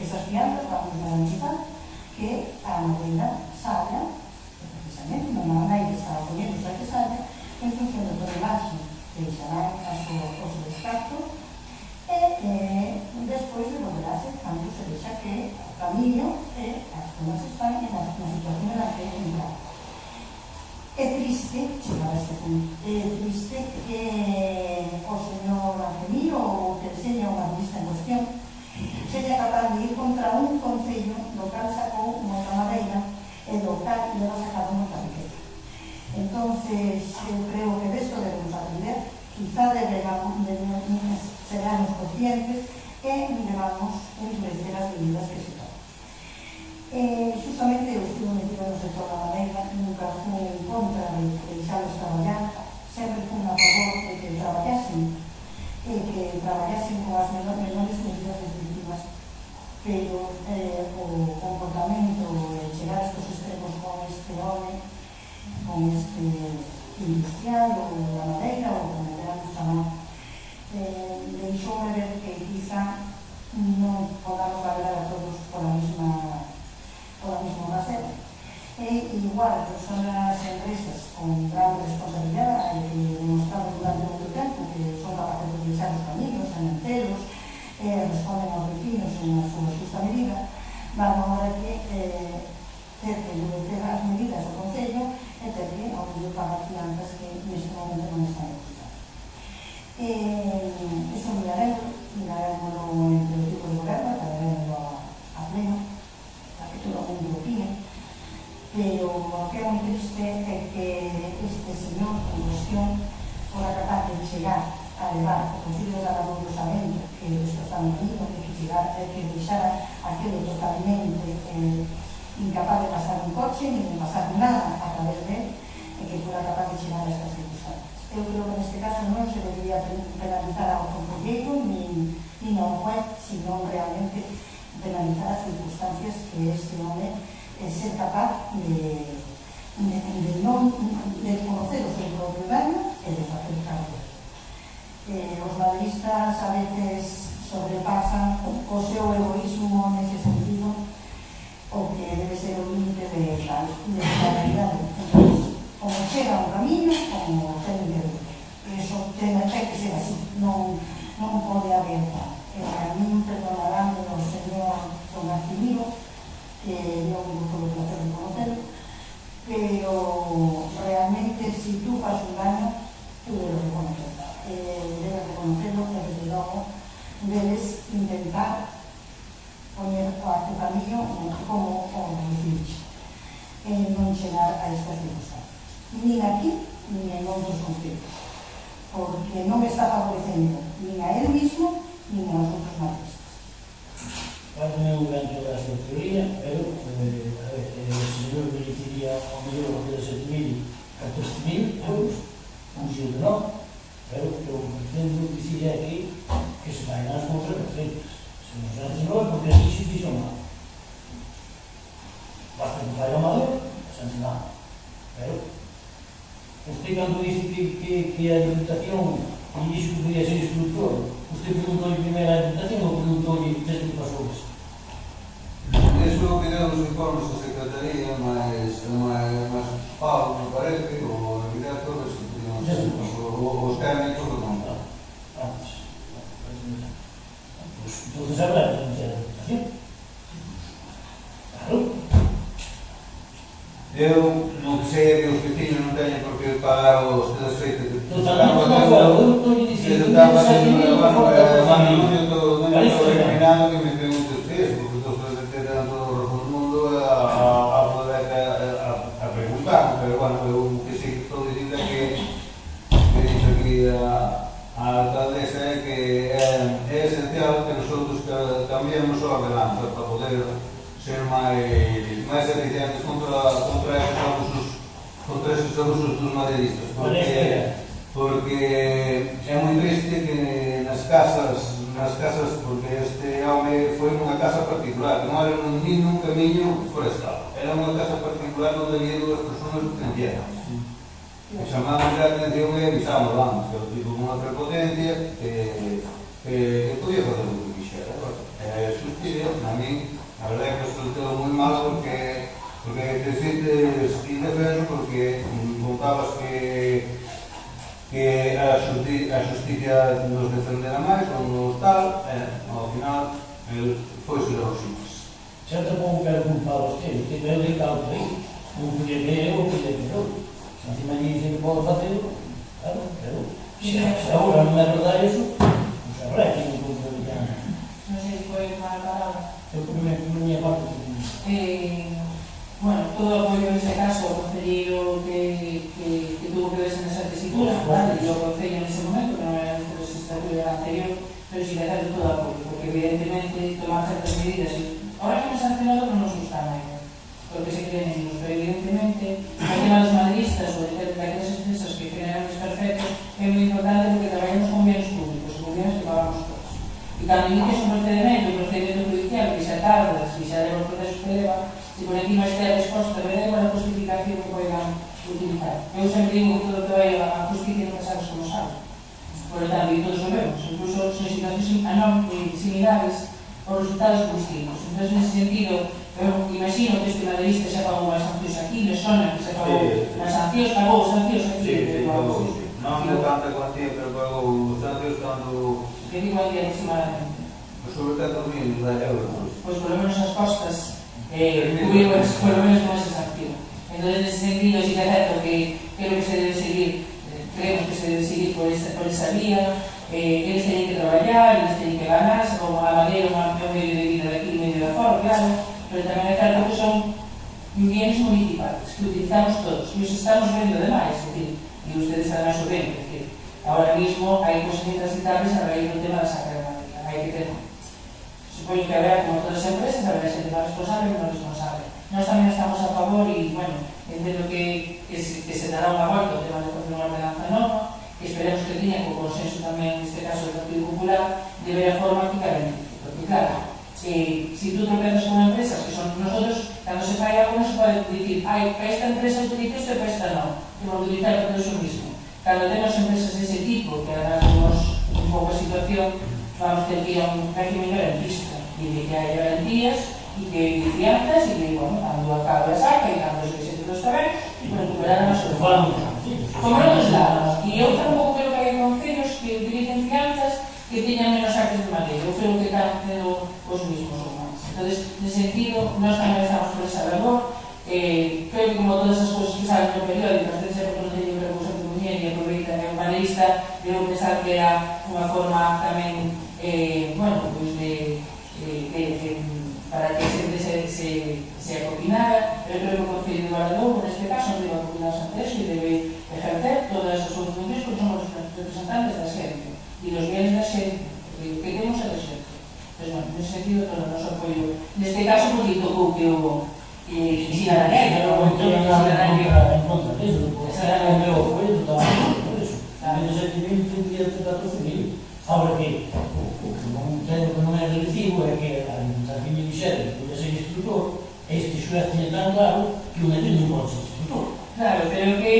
Esas fianzas vamos a garantizar que a madeira salga, precisamente, non hai que estar poniendo a que salga, en función da tonelaxe que deixarán os descartos e despois devolverase cando se deixa que o camiño e as zonas están na situación en la que entran. É triste chegar a este punto, é triste que o señor Angelino ou que seña unha lista en cuestión seña capaz de ir contra un concello do cal sacou unha madeira e do cal le va sacado unha riqueza. Entonces, eu creo que desto debemos aprender, quizá seramos conscientes e debamos endurecer as medidas que se toman. Justamente eu estuve metido no sector da madeira, nunca fui en contra de deixarlos traballar, sempre fui unha este industrial ou da madeira ou como queramos chamar, deixoume ver que quizá non podamos valorar a todos pola mesma rasero. E igual que son as empresas con gran responsabilidade e que demostraron durante moito tempo que son capaces de utilizar os camiños, sementeros, responden aos vecinos en a súa justa medida, vamos agora que ter que endurecer as medidas do Concello e ter que ao mellor pagar fianzas que neste momento non están ejecutadas. Iso miraremos entre o tipo de goberno, traeremos a pleno, para que todo o mundo opine, pero o que é moi triste é que este señor en cuestión fora capaz de chegar a levar o Concello de Aragón sabendo que destrozamos o niño, que deixara aquilo totalmente incapaz de pasar un coche, ni de pasar nada a través de él, e que fora capaz de chegar a estas circunstancias. Eu creo que neste caso non se debería penalizar ao concelleiro ni ao juez, sino realmente penalizar as circunstancias que este home ser capaz de conocer o seu propio daño e de facer cargo. Os maderistas a veces sobrepasan o seu egoísmo nese sentido, o que debe ser o límite de la realidade. Entonces, como chega un camino, como ten que ver. Eso ten que ser así, non pode haber tal. A mí perdonarán o señor Don Arquimiro, que non me foi o placer de conocerlo, pero realmente si tú fas un daño, tú debes reconocerlo. Debes reconocerlo, pero desde logo debes intentar poner a tu camino como o reducirse, non chegar a estas circunstancias. Nin aquí, nin en outros concellos, porque non está favorecendo nin a él mismo, nin aos outros maestros. Para mí un gran toda a súa teoría, pero, o señor merecería ao mellor o que de 7.000 a 14.000 euros, un xil de non, pero eu pretendo dicir aquí que se vai nas cousas perfectas. Se nos antes non é porque aquí se fixo mal. Basta que fai o mal, se nada. Pero, usted cando dice que a Diputación e iso podría ser instructor, usted preguntou primeiro a Diputación ou preguntou desde que pasou iso? Eso que deu os informes da Secretaría, mas Pablo, me parece, o arquitecto, os técnicos do control. Entonces habrá que denunciar a Diputación. Claro. Eu non que sei é que os vecinos non teñen por que pagar os desfeitos que Totalmente de acordo, eu estou dicindo que estaba esa que no todo terminando que me pregunto ustedes, porque todos tendrán todo o razón do mundo a poder a preguntar, pero bueno, eu que sei que estou dicindo é que dixo aquí a alcaldesa é que é esencial que nosotros cambiemos o ordenanza para poder ser máis eficientes contra esos abusos dos maderistas, porque é moi triste que nas casas, porque este home foi nunha casa particular, non era nun camiño forestal, era unha casa particular onde había dúas persoas que entieran. E chamamos a atención e avisamos antes, que o tipo unha prepotencia que podía fazer o que quixera. Xusticia, a mí, a verdade é que resultou moi mal porque te sientes indefenso porque contabas que a xusticia nos defendera máis ou nos tal, ao final foi ser os simples. Certo como quero culpar a usted, que é delicado por aí, non podia ver ou podia ver outro. Se encima dice que pode facelo, claro, pero se agora non é verdade iso, non sabrá que non pode ver nada. Non sei se foi má palabra. Eu por miña parte bueno, todo o apoio neste caso ao concelleiro que tuvo que verse nesa tesitura, vale, e o concello nese momento, que non era neste legislatura anterior, pero si que hacer todo o apoio, porque evidentemente tomar certas medidas, ahora que hemos sancionado non nos gusta nada, porque se creen en ellos, pero evidentemente o tema dos madridistas ou de aquelas empresas que crean desperfectos é moi importante porque traballamos con bienes públicos, con bienes que pagamos todos. E cando inicias un procedimento judicial que xa tarda, se xa leva o proceso que leva, se por encima este a resposta, veremos a justificación que poidan utilizar utilizar. Eu sempre digo que todo o que vai a justicia non pasamos como sabe. Por lo tanto, e todos o vemos, incluso son situacións similares, os resultados son distintos. Entón, nesse sentido, eu imagino que este maderista xa pagou as sancións aquí, le sona que xa pagou as sancións, pagou as sancións aquí. Sí, pagou, sí. Non é tanta cuantía, pero pagou os sancións cando... Que digo aquí aproximadamente. Sobre 4.000 euros. Pois por lo menos as costas cubrimos por lo menos con esa sanción. Entón, nesse sentido, sí que é certo que creo que se debe seguir, creemos que se debe seguir por esa vía. Eles teñen que traballar, eles teñen que ganarse, como a madeira é un medio de vida de aquí, un medio de fora, claro, pero tamén é certo que son bienes municipales, que utilizamos todos, e os estamos vendo demais, e ustedes además o ven, porque ahora mismo hai cosas intransitables a raíz do tema da saca de madeira, hai que ter. Supoño que habrá, como todas as empresas, habrá xente máis responsable e non responsable. Nós tamén estamos a favor e, bueno, entendo que se dará unha volta o tema de facer unha ordenanza nova, que esperemos que teña co consenso tamén, neste caso, do Partido Popular, de ver a forma que garantice. Porque, claro, si tú tropezas con empresas que son nosotros, cando se fai algo non se pode dicir para esta empresa utiliza isto e para esta non, que vamos a utilizar para todo iso mismo. Cando temos empresas dese tipo, que además vemos un pouco a situación, vamos ter que ir a un régimen garantista e de que hai garantías e que hai fianzas e que, bueno, cando acabe a saca e cando se xente non está ben, recuperar a nosa forma. Como en outros lados. E eu tampouco creo que hai concellos que utilicen fianzas que teñan menos sacos de madeira. Eu creo que están tendo os mismos ou máis. Entón, nesse sentido, nós tamén estamos por esa labor. Creo que como todas as cousas que salen no periódico, hasta sempre non teño que recursos de muñer e aproveita o madeirista, debo pensar que era unha forma tamén, bueno, pues para que sempre se acopinara. Eu creo que o Concello de Varadou, neste caso, non debe acopinarse ante eso e debe ejercer todas as súas funcións porque somos os representantes da xente e dos bienes da xente, porque o que temos é da xente. Pois, bueno, nesse sentido, todo o noso apoio. Neste caso, porque tocou que o quixera a guerra, non quixera a guerra. En contra disso, o meu apoio totalmente por isso. Também o sentimento que ia ter dato civil. Ahora que o que non é relativo é que a Administración de Mixeres podia ser instructor, este xuez tiña tan claro que o neto non pode ser instructor. Claro, pero que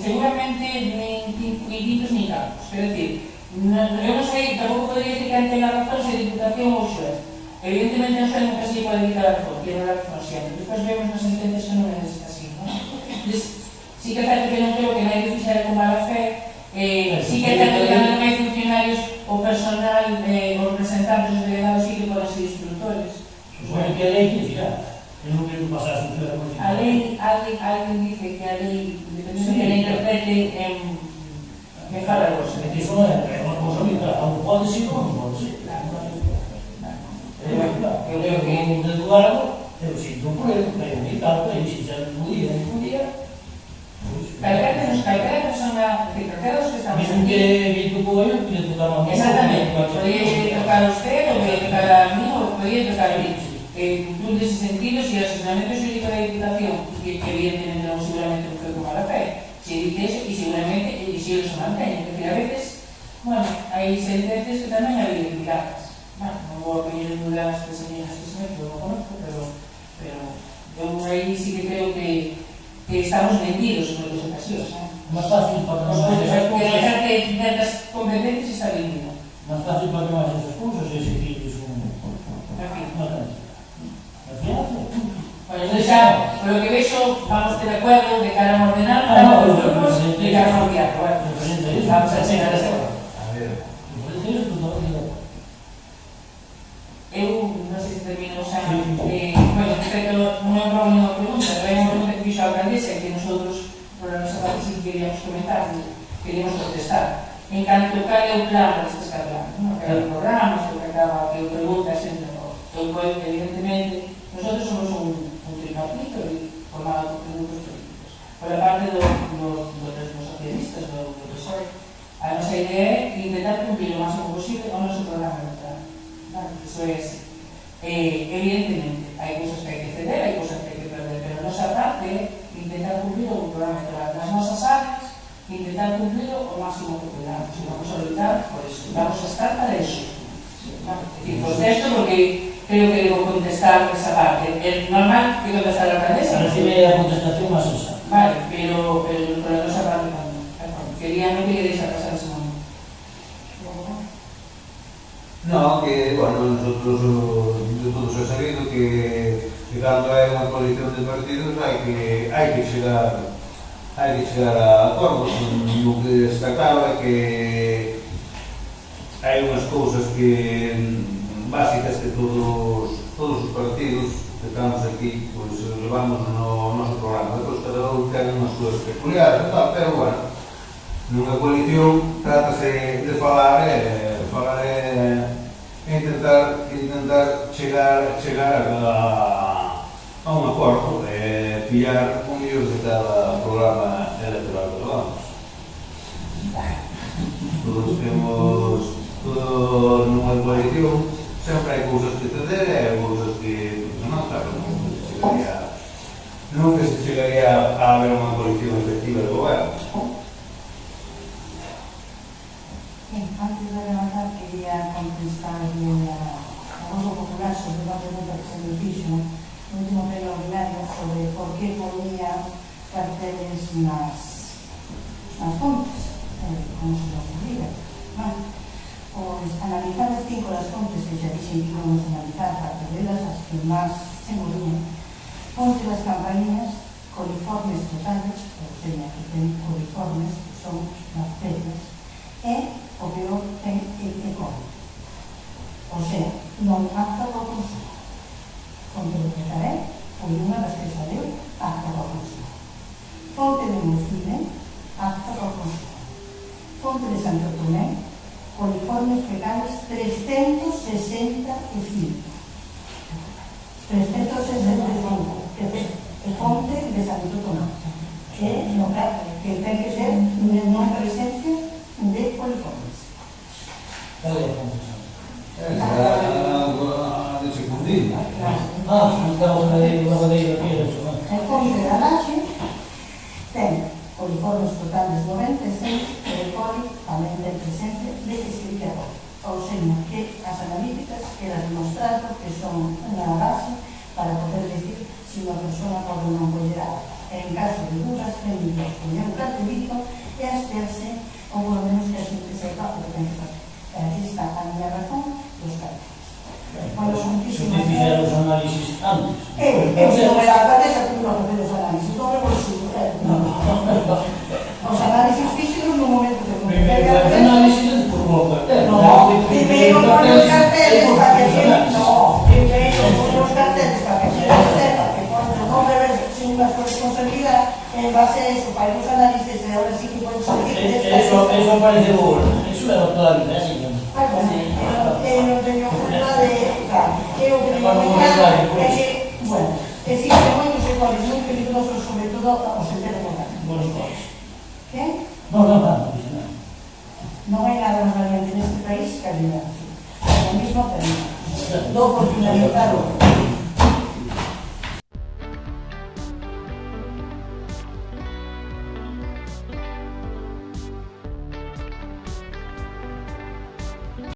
seguramente ni tintos ni campos. Quero dicir, eu non sei, tampouco podría decir que ante a razón se Diputación ou xuez. Evidentemente, non sei nunca se pode evitar a razón, que é a razón sempre. Despois vemos nas sentencias que non é así, non? Sí que é certo que non creo que nadie fixera con mala fe. Sí que é certo que non hai funcionarios ou personal, os representantes dos delegados sí que poden ser instructores. Supoño que a lei que dirá. Eu non quero pasar a estructura política. A lei, alguén dice que a lei, depende que la interprete, me fala cosa. É que iso non é unha cousa única. Ou pode ser ou non pode ser. Eu creo que un deputado, eu sinto por ele, pero ni tal, pero se xa non podía, Calquera persona, calquera dos que estamos mesmo que vi tu pollo, que le tocaba a mí. Exactamente, podía tocar a usted, ou podía tocar a mí, ou podía tocar a mí. Tú, nese sentido, se o asesoramiento xurídico da Diputación, que evidentemente non seguramente non foi con mala fe, se dice eso, e seguramente, e se lo se manteñen, porque a veces, bueno, hai sentencias que tamén hai habilidades. Bueno, non vou a poñer en duda as señoras que se me non conozco, pero eu aí sí que creo que estamos vendidos en moitas ocasións. Más fácil para Os nós que esas cousas. de certas competencias está vendido. Más fácil para nós esas cousas é seguir En fin. unha cancha. Al final, Bueno, entonces xa, por lo que vexo, vamos de acuerdo de cara a ordenar para os grupos de cara a ordenar. Bueno, vamos a chegar a ese acuerdo. Eu non sei se termino xa, bueno, respecto, non é unha única pregunta, pero é unha pregunta que fixo a alcaldesa que nosotros, por a nosa parte, sí queríamos comentar, queríamos contestar. En canto cal é o plan destes 4 anos, non? Que hai programas, que acaba, que o pregunta sempre, evidentemente, nosotros somos un tripartito formado por grupos políticos. Por a parte dos socialistas, do PSOE, a nosa idea é intentar cumplir o máximo posible o noso programa electoral. Eso é así. Evidentemente, hai cousas que hai que ceder, hai cousas que hai que perder, pero a nosa parte é intentar cumplir o programa electoral nas nosas áreas, intentar cumplir o máximo que podamos. Vamos a lutar por eso, vamos a estar para eso. Contesto porque creo que debo contestar esa parte. É normal que contestar a alcaldesa. Recibe a contestación más usada. Vale, pero para no sacar no quería deixar pasar ese momento. No, que, bueno, nosotros de todos he sabido que cando hai unha coalición de partidos hai que chegar a acordos. O que destacaba é que hai unhas cousas que básicas que todos os partidos que estamos aquí pois levamos no noso programa. Depois cada un ten unhas súas peculiares e tal, pero bueno, nunha coalición trátase de falar intentar chegar a un acordo e pillar o mellor de cada programa electoral que levamos. Todos temos nunha coalición sempre hai cousas que ceder e hai cousas que non, claro, nunca se chegaría a haber unha coalición efectiva de goberno. Antes de rematar, quería contestar a Grupo Popular sobre unha pregunta que se me fixo no último pleno ordinario sobre por que ponía carteles nas fontes, como se me ocurría. Pois, analizar as 5 das fontes que xa dixen que íbamos a analizar, para verlas as que máis se movían, fonte das campañas, coliformes totales, ou seja, que ten coliformes, que son bacterias, e o peor ten E. coli. O sea, non apta ao consumo. Fonte de Petaré foi unha das que saliu apta ao consumo. Fonte de Mocine, apta ao consumo. Fonte de Santo Tomé, coliformes fecales 365. 365, que é fonte de Santo Tomé. Que ten que ser unha presencia de coliformes. Cal é a conclusión? De secundín. Estamos na rodeira aquí, A fonte da laxe ten coliformes totales 96, pero o coli tamén ten presencia de Escherichia coli. Ou seja, que as analíticas queda demostrado que son unha base para poder decir se unha persona pode non coller algo. En caso de dudas, ten que poñer un cartelito e absterse, ou polo menos que a xente sepa o que ten que facer. Aquí está a miña razón dos carteles. Bueno, muchísimas gracias. Os análisis antes. Se non era alcaldesa, tú non facer os análisis. Non por su os análisis físicos no momento de Primeiro faz análisis e despois o cartel. Primeiro pon os carteles para que primeiro pon os carteles para que sepa que cuando non debe ser unha responsabilidade en base a eso, para os análisis e ahora sí que podemos seguir. Eso parece bueno. Eso é toda a vida, así que... non teño problema de... Eu que teño claro é que, bueno, existen moitos sectores moi peligrosos, sobre todo os enteros. Buenos coches. Que? Non. Non hai nada máis valiente neste país que a liberación. O mismo termino. Dou por finalizado